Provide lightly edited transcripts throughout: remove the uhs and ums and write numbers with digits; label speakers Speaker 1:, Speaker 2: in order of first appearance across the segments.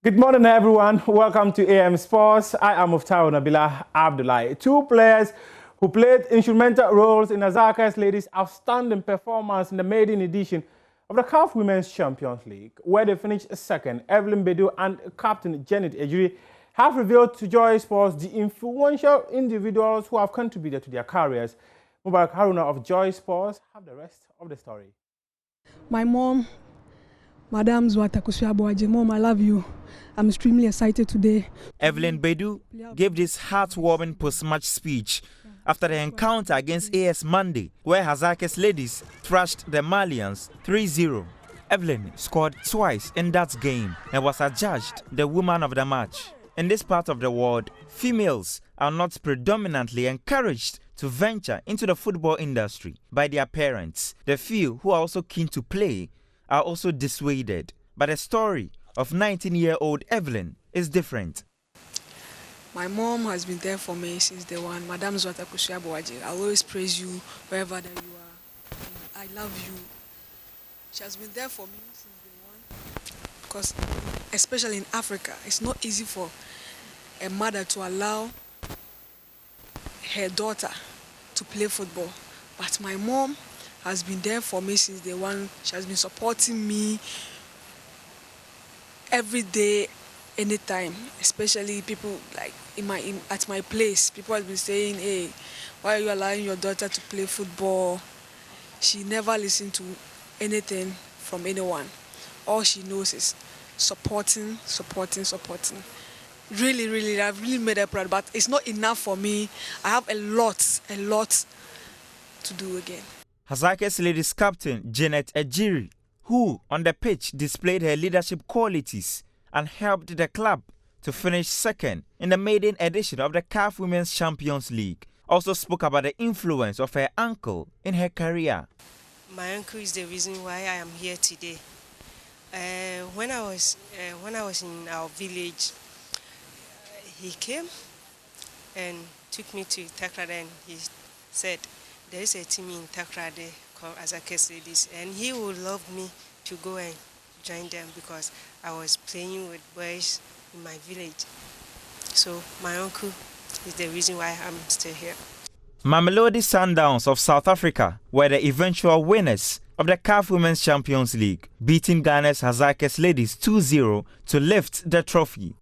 Speaker 1: Good morning, everyone. Welcome to AM Sports. I am Muftau Nabila Abdullahi. Two players who played instrumental roles in Azaka's ladies' outstanding performance in the maiden edition of the CAF Women's Champions League, where they finished second. Evelyn Bedu and captain Janet Ejiri have revealed to Joy Sports the influential individuals who have contributed to their careers. Mubarak Haruna of Joy Sports have the rest of the story.
Speaker 2: My mom, Madam Zwata Kusiaboaje, Mom, I love you. I'm extremely excited today.
Speaker 3: Evelyn Bedu gave this heartwarming post-match speech after the encounter against AS Monday, where Hazakes ladies thrashed the Malians 3-0. Evelyn scored twice in that game and was adjudged the woman of the match. In this part of the world, females are not predominantly encouraged to venture into the football industry by their parents. The few who are also keen to play are also dissuaded. But the story of 19-year-old Evelyn is different.
Speaker 2: My mom has been there for me since day one. Madam Zwata Kusiaboaje, I always praise you wherever that you are. I love you. She has been there for me since day one. Because especially in Africa, it's not easy for a mother to allow her daughter to play football. But my mom has been there for me since day one. She has been supporting me every day, anytime. Especially people like at my place, people have been saying, "Hey, why are you allowing your daughter to play football?" She never listened to anything from anyone. All she knows is supporting. Really, I've really made her proud, but it's not enough for me. I have a lot to do again.
Speaker 3: Hazakes ladies captain Janet Ejiri, who on the pitch displayed her leadership qualities and helped the club to finish second in the maiden edition of the CAF Women's Champions League, also spoke about the influence of her uncle in her career.
Speaker 4: My uncle is the reason why I am here today. When I was in our village, he came and took me to Takrade, and he said, there is a team in Takrade called Azakes Ladies, and he would love me to go and join them because I was playing with boys in my village. So my uncle is the reason why I'm still here.
Speaker 3: Mamelodi Sundowns of South Africa were the eventual winners of the CAF Women's Champions League, beating Ghana's Hazakes ladies 2-0 to lift the trophy.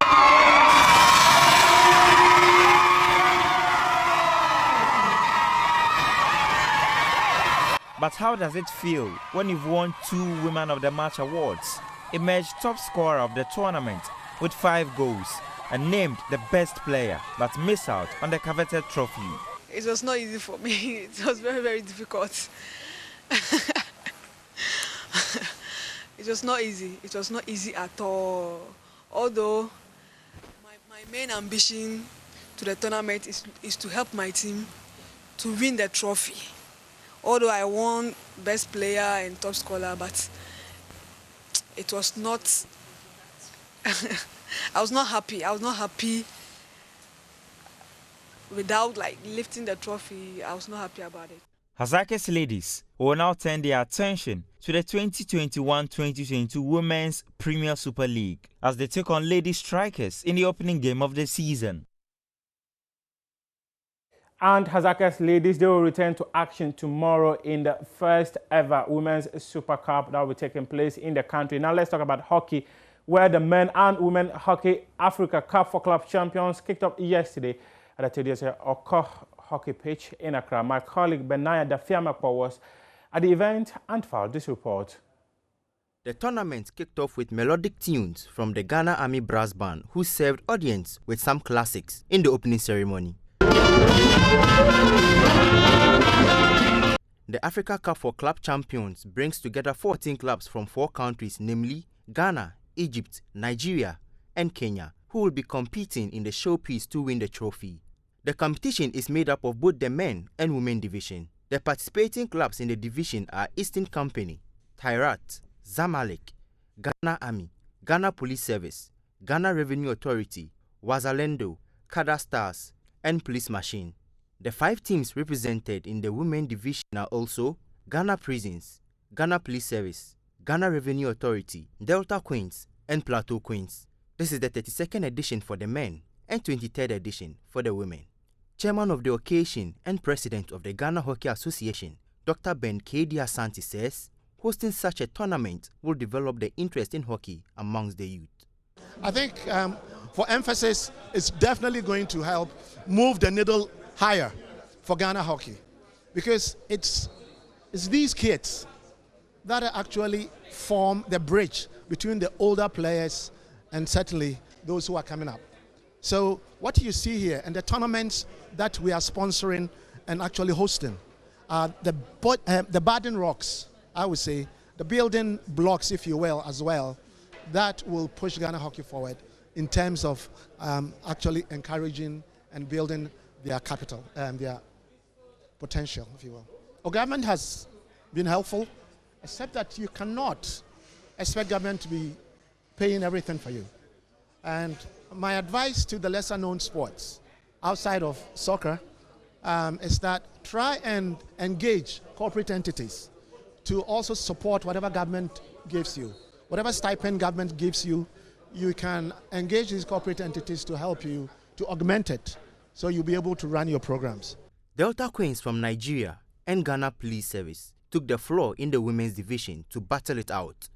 Speaker 3: But how does it feel when you've won 2 Women of the Match awards, emerged top scorer of the tournament with 5 goals, and named the best player, but miss out on the coveted trophy?
Speaker 2: It was not easy for me. It was very, very difficult. It was not easy. It was not easy at all. Although my main ambition to the tournament is to help my team to win the trophy. Although I won best player and top scorer, but it was not. I was not happy. I was not happy without lifting the trophy. I was not happy about it.
Speaker 3: Hazakes ladies will now turn their attention to the 2021-2022 Women's Premier Super League as they take on Lady Strikers in the opening game of the season.
Speaker 1: And Hazakes ladies, they will return to action tomorrow in the first ever Women's Super Cup that will be taking place in the country. Now let's talk about hockey, where the Men and Women Hockey Africa Cup for Club Champions kicked off yesterday at the Tedious Oko hockey pitch in Accra. My colleague Benaya Dafiamakwa was at the event and filed this report.
Speaker 5: The tournament kicked off with melodic tunes from the Ghana Army Brass Band, who served audience with some classics in the opening ceremony. The Africa Cup for Club Champions brings together 14 clubs from 4 countries, namely Ghana, Egypt, Nigeria, and Kenya, who will be competing in the showpiece to win the trophy. The competition is made up of both the men and women division. The participating clubs in the division are Eastern Company, Tyrat, Zamalek, Ghana Army, Ghana Police Service, Ghana Revenue Authority, Wazalendo, Kada Stars, and Police Machine. The 5 teams represented in the women division are also Ghana Prisons, Ghana Police Service, Ghana Revenue Authority, Delta Queens, and Plateau Queens. This is the 32nd edition for the men and 23rd edition for the women. Chairman of the occasion and President of the Ghana Hockey Association, Dr. Ben K.D. Asante says, hosting such a tournament will develop the interest in hockey amongst the youth.
Speaker 6: I think for emphasis, it's definitely going to help move the needle higher for Ghana hockey, because it's these kids that actually form the bridge between the older players and certainly those who are coming up. So what you see here and the tournaments that we are sponsoring and actually hosting are the Baden Rocks, I would say, the building blocks, if you will, as well, that will push Ghana hockey forward in terms of actually encouraging and building their capital and their potential, if you will. Our government has been helpful, except that you cannot expect government to be paying everything for you. And my advice to the lesser known sports outside of soccer is that try and engage corporate entities to also support whatever government gives you. Whatever stipend government gives you, you can engage these corporate entities to help you to augment it so you'll be able to run your programs.
Speaker 5: Delta Queens from Nigeria and Ghana Police Service took the floor in the women's division to battle it out.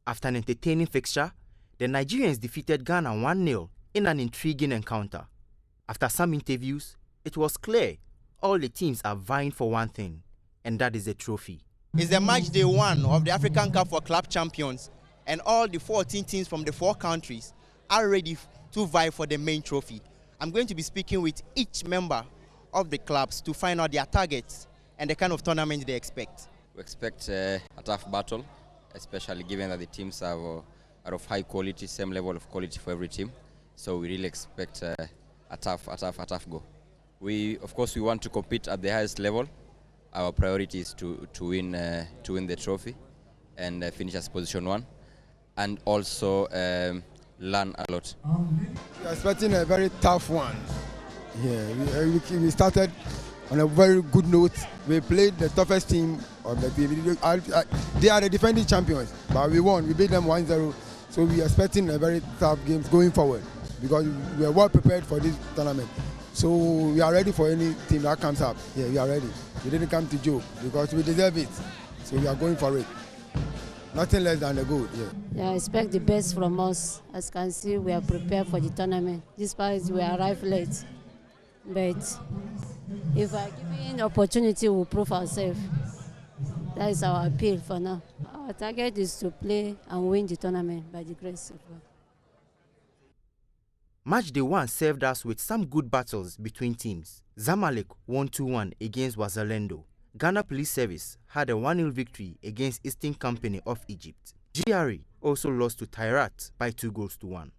Speaker 5: After an entertaining fixture, the Nigerians defeated Ghana 1-0 in an intriguing encounter. After some interviews, it was clear all the teams are vying for one thing, and that is a trophy.
Speaker 7: It's the match day 1 of the African Cup for Club Champions, and all the 14 teams from the 4 countries are ready to vie for the main trophy. I'm going to be speaking with each member of the clubs to find out their targets and the kind of tournament they expect.
Speaker 8: We expect a tough battle, especially given that the teams are of high quality, same level of quality for every team. So we really expect a tough go. Of course, we want to compete at the highest level. Our priority is to win the trophy and finish as position 1, and also learn a lot.
Speaker 9: We are expecting a very tough one. Yeah, we started on a very good note. We played the toughest team of the team. They are the defending champions, but we won. We beat them 1-0. So we are expecting a very tough game going forward, because we are well prepared for this tournament. So we are ready for any team that comes up. Yeah, we are ready. We didn't come to joke because we deserve it. So we are going for it. Nothing less than the goal.
Speaker 10: Yeah, I expect the best from us. As you can see, we are prepared for the tournament. Despite we arrived late, but if we are given the opportunity, we'll prove ourselves. That is our appeal for now. Our target is to play and win the tournament by the grace of God.
Speaker 5: Match day 1 served us with some good battles between teams. Zamalek won 2-1 against Wazalendo. Ghana Police Service had a 1-0 victory against Eastern Company of Egypt. GRA also lost to Tairat by 2-1.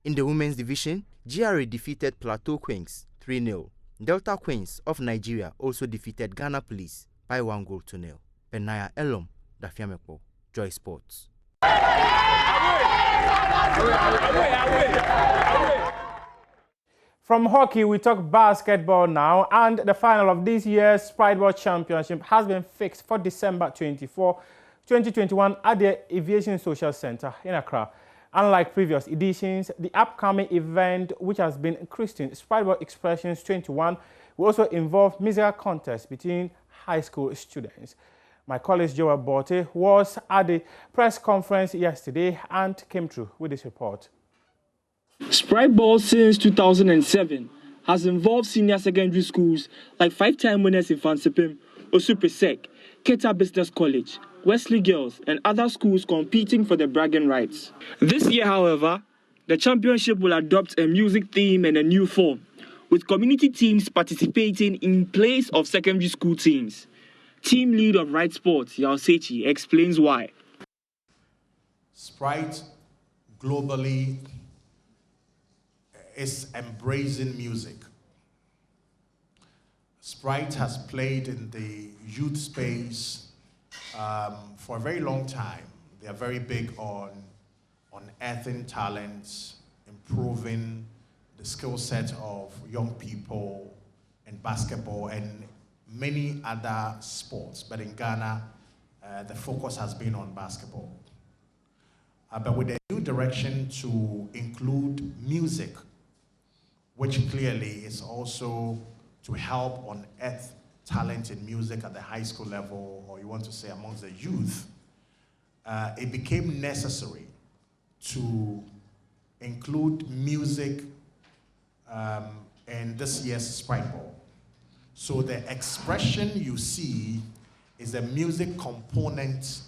Speaker 5: In the women's division, GRA defeated Plateau Queens 3-0. Delta Queens of Nigeria also defeated Ghana Police by 1-0. Benaya Elom, Dafiamekpo, Joy Sports.
Speaker 1: From hockey, we talk basketball now, and the final of this year's Sprite Ball Championship has been fixed for December 24, 2021 at the Aviation Social Center in Accra. Unlike previous editions, the upcoming event, which has been christened Sprite Ball Expressions 21, will also involve musical contests between high school students. My colleague Joel Bote was at the press conference yesterday and came through with this report.
Speaker 11: Sprite Ball since 2007 has involved senior secondary schools like 5-time winners in Fansipim, Osupesek, Keta Business College, Wesley Girls, and other schools competing for the bragging rights. This year, however, the championship will adopt a music theme and a new form, with community teams participating in place of secondary school teams. Team lead of Right Sports, Yao Sechi, explains why.
Speaker 12: Sprite globally is embracing music. Sprite has played in the youth space for a very long time. They are very big on unearthing talents, improving the skill set of young people in basketball and many other sports. But in Ghana, the focus has been on basketball. but with a new direction to include music, which clearly is also to help unearth talent in music at the high school level, or you want to say amongst the youth, it became necessary to include music in this year's Sprite Ball. So the expression you see is the music component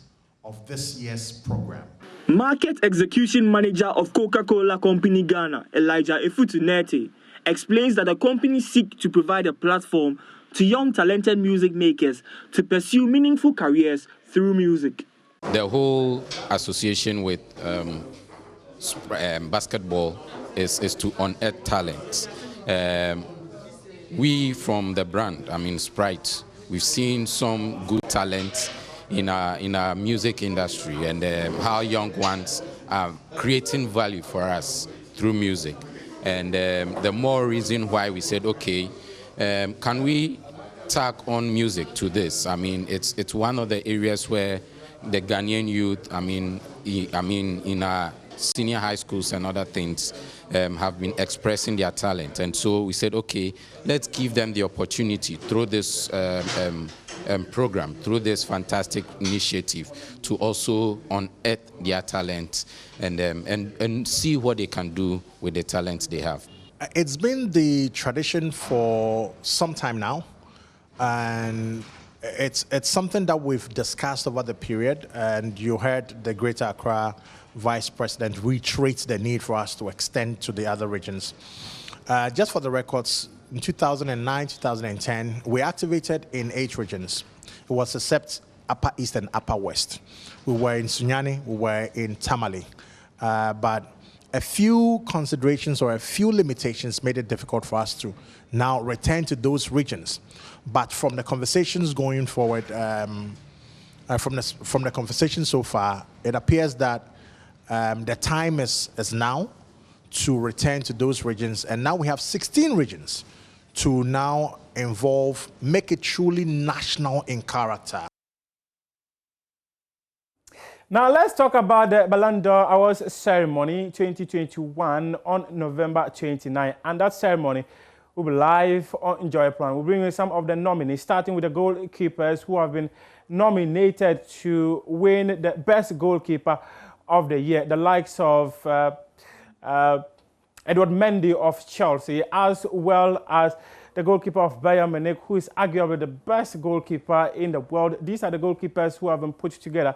Speaker 12: of this year's program.
Speaker 11: Market Execution Manager of Coca-Cola Company Ghana, Elijah Efutunete, explains that the company seeks to provide a platform to young talented music makers to pursue meaningful careers through music.
Speaker 13: The whole association with basketball is to unearth talents. We from the brand, Sprite, we've seen some good talents in our music industry, and how young ones are creating value for us through music. And the more reason why we said, okay, can we tack on music to this? It's one of the areas where the Ghanaian youth, in our senior high schools and other things, have been expressing their talent. And so we said, okay, let's give them the opportunity through this program, through this fantastic initiative, to also unearth their talent and see what they can do with the talents they have.
Speaker 12: It's been the tradition for some time now, and it's something that we've discussed over the period, and you heard the Greater Accra Vice President reiterate the need for us to extend to the other regions. Just for the records, in 2009, 2010, we activated in 8 regions. It was except Upper East and Upper West. We were in Sunyani, we were in Tamale, but a few considerations or a few limitations made it difficult for us to now return to those regions. But from the conversations going forward, from the conversation so far, it appears that the time is now to return to those regions. And now we have 16 regions to now make it truly national in character.
Speaker 1: Now let's talk about the Ballon d'Or Awards ceremony 2021 on November 29. And that ceremony will be live on Joy Plan. We'll bring you some of the nominees, starting with the goalkeepers who have been nominated to win the best goalkeeper of the year, the likes of Edward Mendy of Chelsea, as well as the goalkeeper of Bayern Munich, who is arguably the best goalkeeper in the world. These are the goalkeepers who have been put together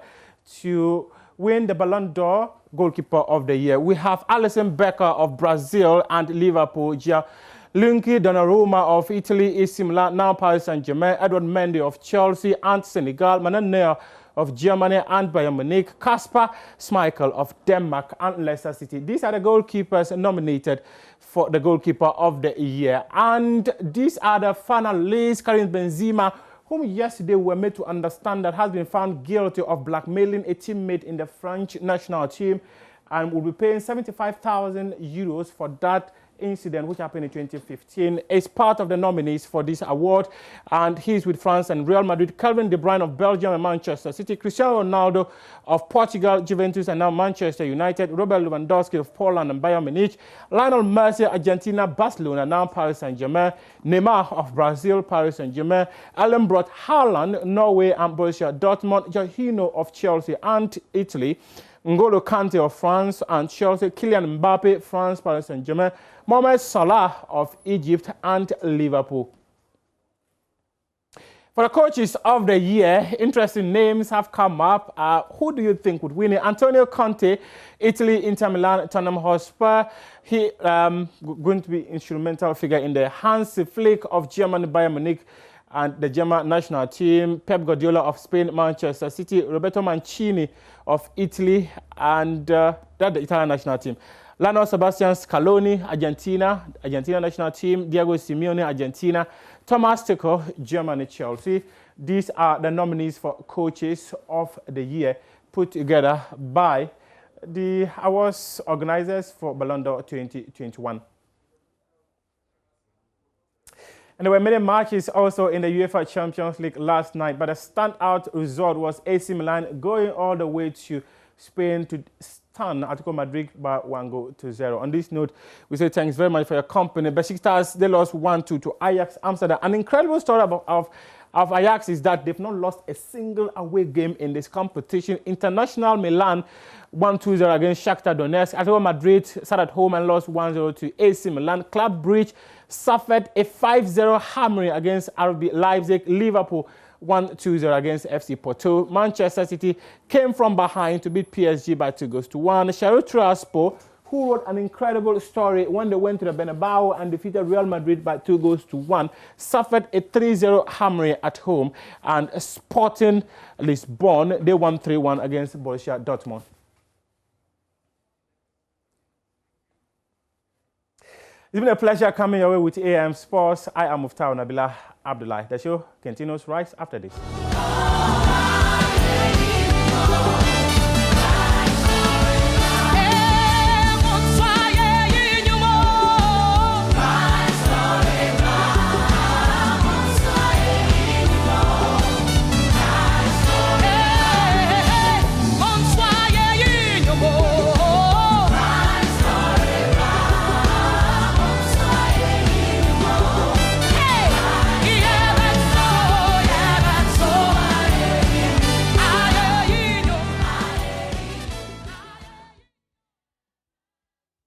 Speaker 1: to win the Ballon d'Or Goalkeeper of the Year. We have Alisson Becker of Brazil and Liverpool, Gianluigi Donnarumma of Italy, AC Milan, now Paris Saint-Germain, Edward Mendy of Chelsea and Senegal, Manuel Neuer of Germany and Bayern Munich, Kasper Schmeichel of Denmark and Leicester City. These are the goalkeepers nominated for the Goalkeeper of the Year. And these are the finalists: Karim Benzema, whom yesterday were made to understand that has been found guilty of blackmailing a teammate in the French national team and will be paying 75,000 euros for that incident, which happened in 2015, is part of the nominees for this award. And he's with France and Real Madrid, Kevin De Bruyne of Belgium and Manchester City, Cristiano Ronaldo of Portugal, Juventus, and now Manchester United, Robert Lewandowski of Poland and Bayern Munich, Lionel Messi, Argentina, Barcelona, now Paris Saint-Germain, Neymar of Brazil, Paris Saint-Germain, Erling Braut Haaland, Norway and Borussia Dortmund, Jorginho of Chelsea and Italy, N'Golo Kante of France and Chelsea, Kylian Mbappe, France, Paris Saint-Germain, Mohamed Salah of Egypt and Liverpool. For the coaches of the year, interesting names have come up. Who do you think would win it? Antonio Conte, Italy, Inter Milan, Tottenham Hotspur. He going to be instrumental figure in the Hansi Flick of Germany, Bayern Munich, and the German national team. Pep Guardiola of Spain, Manchester City, Roberto Mancini of Italy, and that's the Italian national team. Lionel Sebastian Scaloni, Argentina national team, Diego Simeone, Argentina, Thomas Tuchel, Germany, Chelsea. These are the nominees for coaches of the year put together by the awards organizers for Ballon d'Or 2021. And there were many matches also in the UEFA Champions League last night, but the standout result was AC Milan going all the way to Spain to stun Atletico Madrid by 1-0. On this note, we say thanks very much for your company. Besiktas, they lost 1-2 to Ajax Amsterdam. An incredible story of Ajax is that they've not lost a single away game in this competition. International Milan 1-2-0 against Shakhtar Donetsk. Atletico Madrid sat at home and lost 1-0 to AC Milan. Club Brugge suffered a 5-0 hammering against RB Leipzig. Liverpool 1-2-0 against FC Porto. Manchester City came from behind to beat PSG by 2-1. Sheriff Tiraspol, who wrote an incredible story when they went to the Bernabeu and defeated Real Madrid by 2-1, suffered a 3-0 hammering at home. And Sporting Lisbon, they won 3-1 against Borussia Dortmund. It's been a pleasure coming your way with AM Sports. I am Muftau Nabila Abdullah. The show continues right after this.